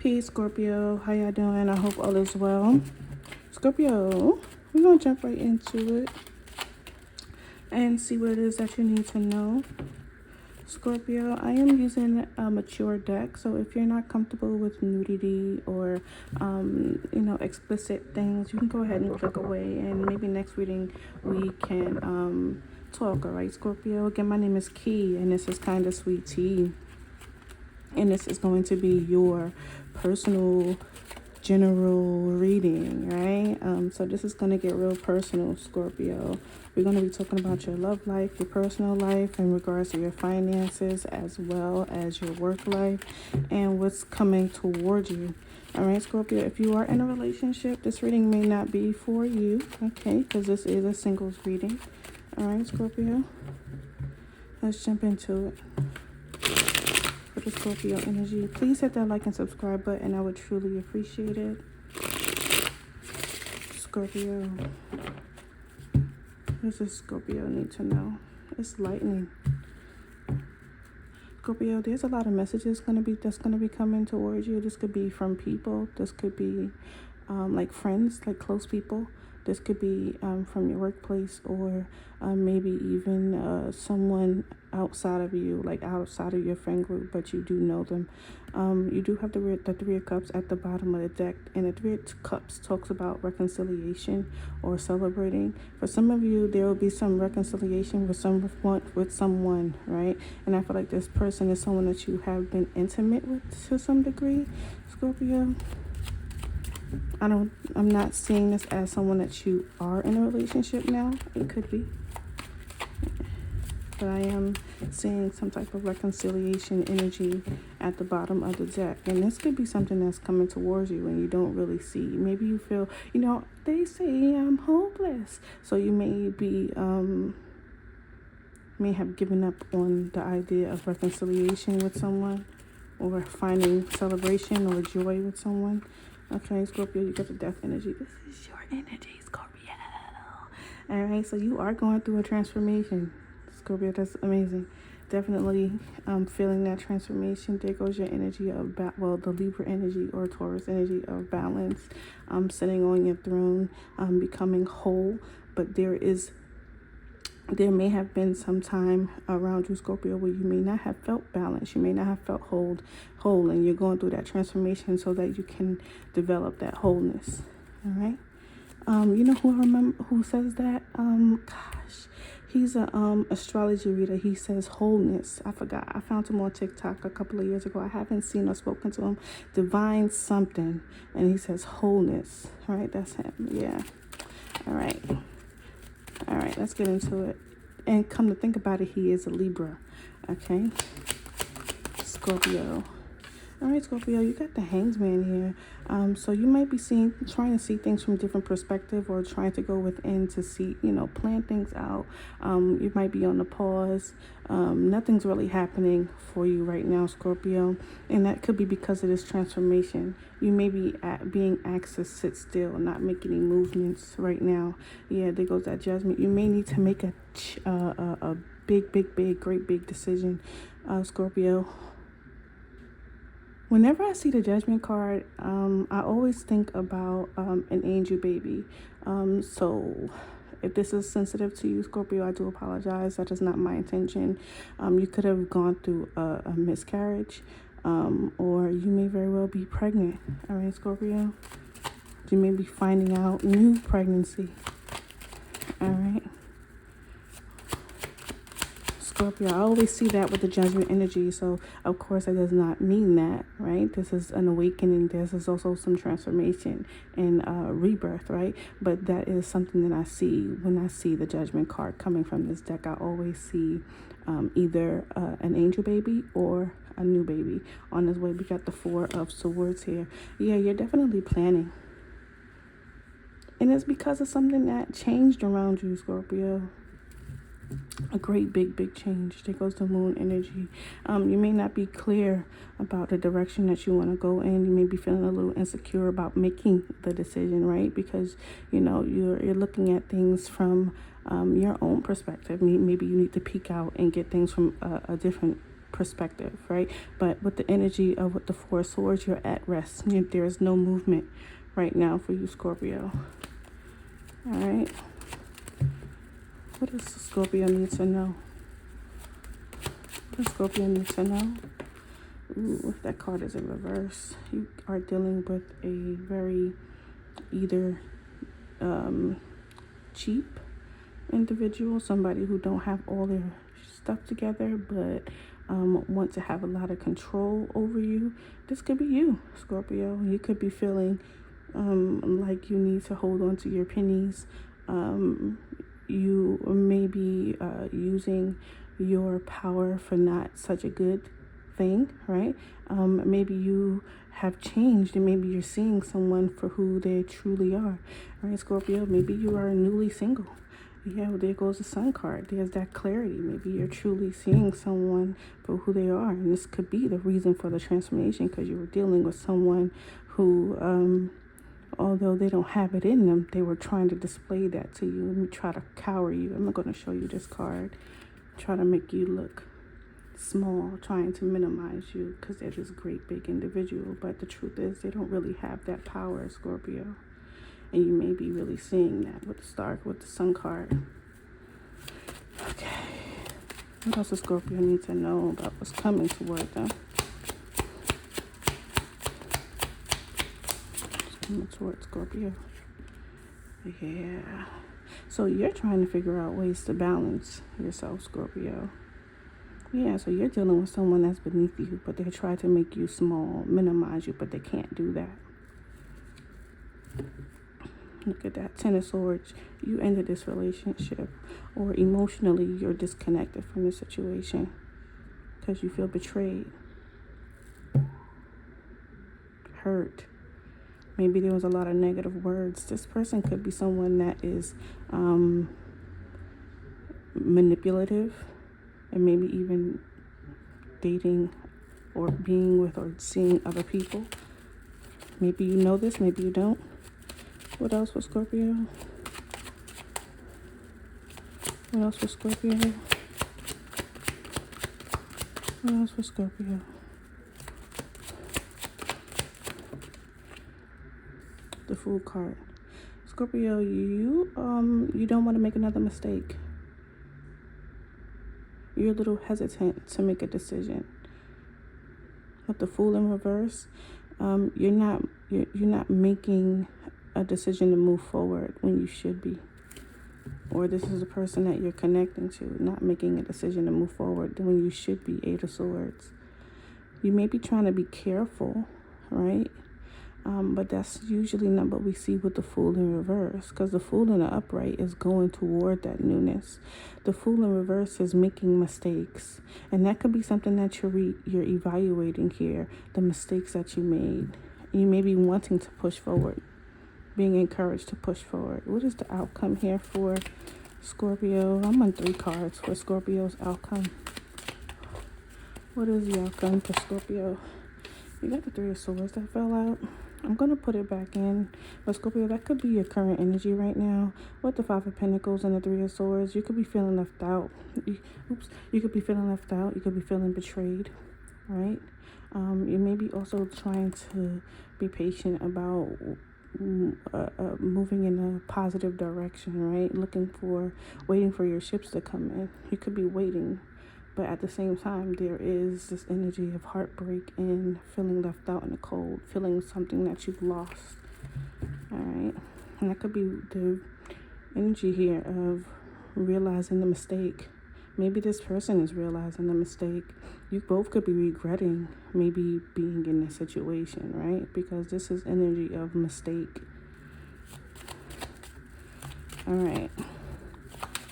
Peace, Scorpio. How y'all doing? I hope all is well. Scorpio, we're going to jump right into it and see what it is that you need to know. Scorpio, I am using a mature deck, so if you're not comfortable with nudity or, explicit things, you can go ahead and click away, and maybe next reading we can talk, all right, Scorpio? Again, my name is Key, and this is Kind of Sweet Tea, and this is going to be your personal general reading, right? So this is going to get real personal, Scorpio. We're going to be talking about your love life, your personal life in regards to your finances, as well as your work life and what's coming toward you. All right, Scorpio, if you are in a relationship, this reading may not be for you, okay, because this is a singles reading. All right, Scorpio, let's jump into it. For the Scorpio energy, please hit that like and subscribe button. I would truly appreciate it. Scorpio, what does Scorpio need to know? It's lightning. Scorpio, there's a lot of messages that's gonna be coming towards you. This could be from people. This could be like friends, like close people. This could be from your workplace, or maybe even someone outside of you, like outside of your friend group, but you do know them. You do have the Three of Cups at the bottom of the deck, and the Three of Cups talks about reconciliation or celebrating. For some of you, there will be some reconciliation with someone, right? And I feel like this person is someone that you have been intimate with to some degree, Scorpio. I'm not seeing this as someone that you are in a relationship now. It could be. But I am seeing some type of reconciliation energy at the bottom of the deck. And this could be something that's coming towards you and you don't really see. Maybe you feel, they say I'm hopeless. So you may have given up on the idea of reconciliation with someone, or finding celebration or joy with someone. Okay, Scorpio, you got the death energy. This is your energy, Scorpio. All right, so you are going through a transformation, Scorpio. That's amazing. Definitely feeling that transformation. There goes your energy of, the Libra energy or Taurus energy of balance, sitting on your throne, becoming whole. But there may have been some time around you, Scorpio, where you may not have felt balance. You may not have felt whole, and you're going through that transformation so that you can develop that wholeness. All right. You know who says that? He's a astrology reader. He says wholeness. I forgot. I found him on TikTok a couple of years ago. I haven't seen or spoken to him. Divine something, and he says wholeness. All right, that's him. Yeah. All right. All right, let's get into it. And come to think about it, he is a Libra. Okay. Scorpio. All right, Scorpio, you got the Hangman here. So you might be trying to see things from a different perspective, or trying to go within to see, plan things out. You might be on the pause. Nothing's really happening for you right now, Scorpio. And that could be because of this transformation. You may be being asked to sit still, not make any movements right now. Yeah, there goes that Judgment. You may need to make a great big decision, Scorpio. Whenever I see the Judgment card, I always think about an angel baby. So if this is sensitive to you, Scorpio, I do apologize. That is not my intention. You could have gone through a miscarriage, or you may very well be pregnant. All right, Scorpio. You may be finding out new pregnancy. All right. Scorpio, I always see that with the Judgment energy, so of course that does not mean that, right? This is an awakening. This is also some transformation and rebirth, right? But that is something that I see when I see the Judgment card coming from this deck. I always see either an angel baby or a new baby on his way. We got the Four of Swords here. Yeah, you're definitely planning. And it's because of something that changed around you, Scorpio. A great big change. There goes the Moon energy. You may not be clear about the direction that you want to go in. You may be feeling a little insecure about making the decision, right? Because you're looking at things from your own perspective. Maybe you need to peek out and get things from a different perspective, right? But with the energy of with the Four of Swords, you're at rest. There is no movement right now for you, Scorpio. All right. What does Scorpio need to know? What does Scorpio need to know? Ooh, that card is in reverse. You are dealing with a very either cheap individual, somebody who don't have all their stuff together, but want to have a lot of control over you. This could be you, Scorpio. You could be feeling like you need to hold on to your pennies. You may be using your power for not such a good thing, right? Maybe you have changed and maybe you're seeing someone for who they truly are, right, Scorpio? Maybe you are newly single. Yeah, well, there goes the Sun card. There's that clarity. Maybe you're truly seeing someone for who they are. And this could be the reason for the transformation, because you were dealing with someone who, although they don't have it in them, they were trying to display that to you and try to cower you. I'm not going to show you this card. Try to make you look small, trying to minimize you because they're this great big individual. But the truth is they don't really have that power, Scorpio. And you may be really seeing that with the Sun card. Okay. What else does Scorpio need to know about what's coming toward them? What's coming toward Scorpio? Yeah. So you're trying to figure out ways to balance yourself, Scorpio. Yeah, so you're dealing with someone that's beneath you, but they try to make you small, minimize you, but they can't do that. Look at that, Ten of Swords. You ended this relationship, or emotionally you're disconnected from the situation because you feel betrayed, hurt. Maybe there was a lot of negative words. This person could be someone that is manipulative and maybe even dating or being with or seeing other people. Maybe you know this, maybe you don't. What else for Scorpio? What else for Scorpio? What else for Scorpio? The Fool card. Scorpio, you don't want to make another mistake. You're a little hesitant to make a decision. With the Fool in reverse, you're not making a decision to move forward when you should be. Or this is a person that you're connecting to, not making a decision to move forward when you should be. Eight of Swords. You may be trying to be careful, right? But that's usually not what we see with the Fool in reverse, because the Fool in the upright is going toward that newness. The Fool in reverse is making mistakes, and that could be something that you're evaluating here, the mistakes that you made. You may be wanting to push forward, being encouraged to push forward. What is the outcome here for Scorpio? I'm on 3 cards for Scorpio's outcome. What is the outcome for Scorpio? You got the 3 of Swords that fell out. I'm going to put it back in. But Scorpio, that could be your current energy right now. With the 5 of Pentacles and the 3 of Swords, you could be feeling left out. You could be feeling left out. You could be feeling betrayed, right? You may be also trying to be patient about moving in a positive direction, right? Waiting for your ships to come in. You could be waiting, but at the same time, there is this energy of heartbreak and feeling left out in the cold, feeling something that you've lost, all right? And that could be the energy here of realizing the mistake. Maybe this person is realizing the mistake. You both could be regretting maybe being in this situation, right? Because this is energy of mistake. All right.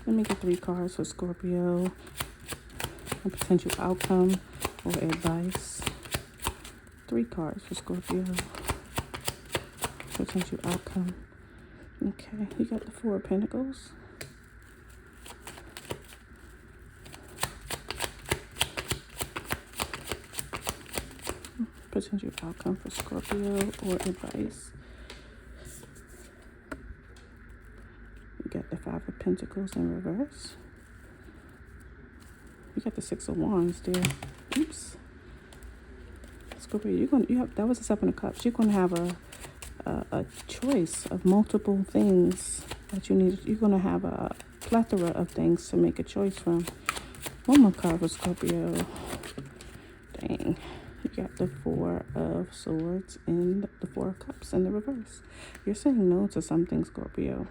Let me get 3 cards for Scorpio. A potential outcome or advice. 3 cards for Scorpio. Potential outcome. Okay, you got the 4 of Pentacles. Potential outcome for Scorpio or advice. You got the 5 of Pentacles in reverse. You got the 6 of Wands there. oops. Scorpio, that was the Seven of Cups. You're gonna have a choice of multiple things that you need. You're gonna have a plethora of things to make a choice from. One more card for Scorpio. Dang. You got the Four of Swords and the Four of Cups in the reverse. You're saying no to something, Scorpio.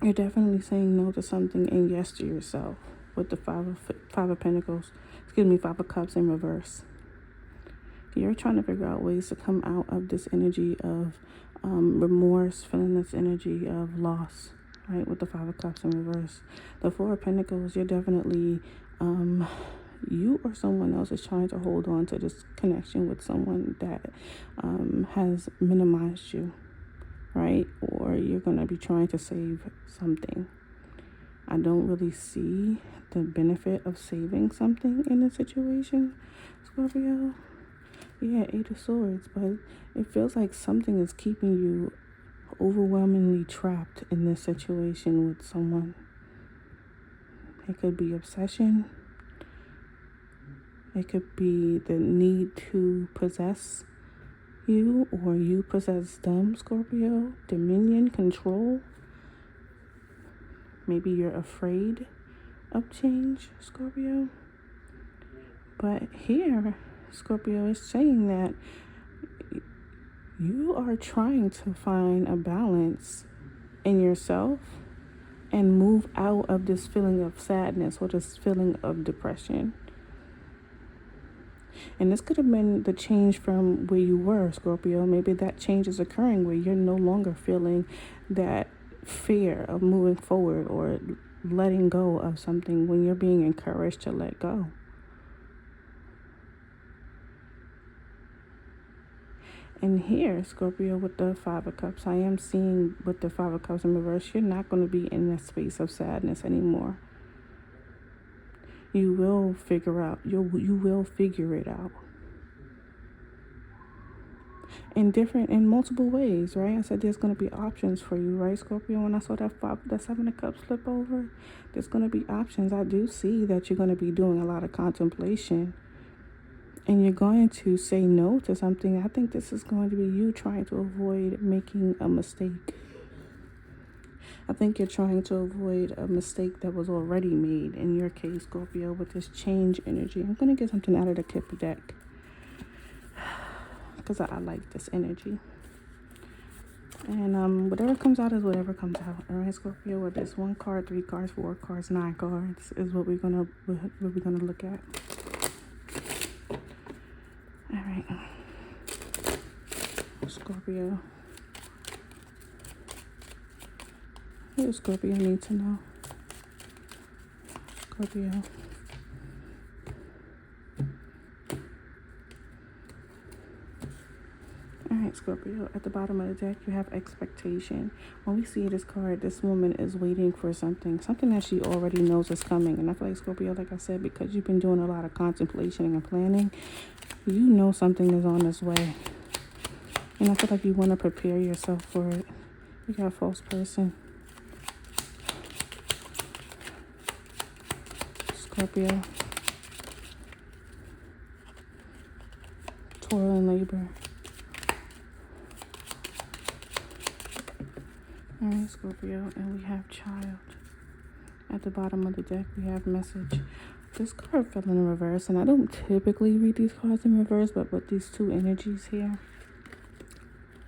You're definitely saying no to something and yes to yourself with the Five of Pentacles. Five of Cups in reverse. You're trying to figure out ways to come out of this energy of remorse, feeling this energy of loss, right? With the Five of Cups in reverse. The Four of Pentacles, you're definitely, you or someone else is trying to hold on to this connection with someone that has minimized you, right? Or you're going to be trying to save something. I don't really see the benefit of saving something in this situation, Scorpio. Yeah, Eight of Swords, but it feels like something is keeping you overwhelmingly trapped in this situation with someone. It could be obsession. It could be the need to possess you, or you possess them, Scorpio. Dominion, control. Maybe you're afraid of change, Scorpio. But here, Scorpio is saying that you are trying to find a balance in yourself and move out of this feeling of sadness or this feeling of depression. And this could have been the change from where you were, Scorpio. Maybe that change is occurring where you're no longer feeling that fear of moving forward or letting go of something when you're being encouraged to let go. And here, Scorpio, with the Five of Cups, I am seeing with the Five of Cups in reverse, you're not going to be in that space of sadness anymore. You will figure will figure it out. In multiple ways, right? I said there's going to be options for you, right, Scorpio? When I saw that Seven of Cups flip over, there's going to be options. I do see that you're going to be doing a lot of contemplation. And you're going to say no to something. I think this is going to be you trying to avoid making a mistake. I think you're trying to avoid a mistake that was already made. In your case, Scorpio, with this change energy. I'm going to get something out of the Kipper deck, because I like this energy. And whatever comes out is whatever comes out. All right, Scorpio, whether it's 1 card, 3 cards, 4 cards, 9 cards is what we're gonna look at. All right, Scorpio. What does Scorpio need to know? Scorpio. Alright, Scorpio, at the bottom of the deck, you have expectation. When we see this card, this woman is waiting for something that she already knows is coming. And I feel like, Scorpio, like I said, because you've been doing a lot of contemplation and planning, you know something is on its way. And I feel like you want to prepare yourself for it. You got a false person. Scorpio. Toil and labor. Alright, Scorpio, and we have child. At the bottom of the deck, we have message. This card fell in reverse, and I don't typically read these cards in reverse, but with these two energies here,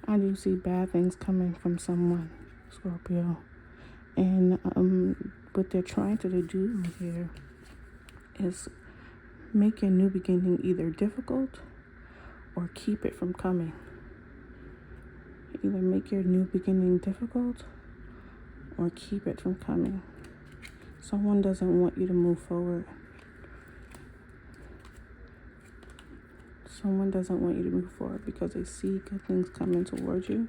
I do see bad things coming from someone, Scorpio. And what they're trying to do here is make your new beginning either difficult or keep it from coming. Either make your new beginning difficult or keep it from coming. Someone doesn't want you to move forward. Someone doesn't want you to move forward because they see good things coming towards you.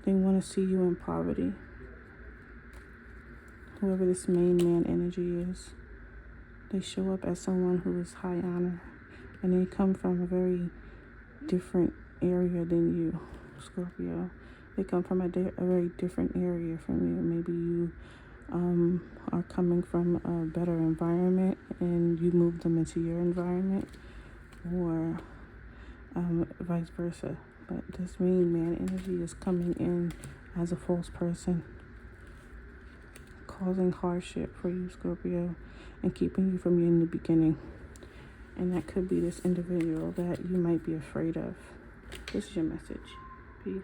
They want to see you in poverty. Whoever this main man energy is, they show up as someone who is high honor, and they come from a very different area than you, Scorpio. They come from a very different area from you. Maybe you are coming from a better environment and you move them into your environment, or vice versa. But this Rain Man energy is coming in as a false person, causing hardship for you, Scorpio, and keeping you from your new beginning. And that could be this individual that you might be afraid of. This is your message. Peace.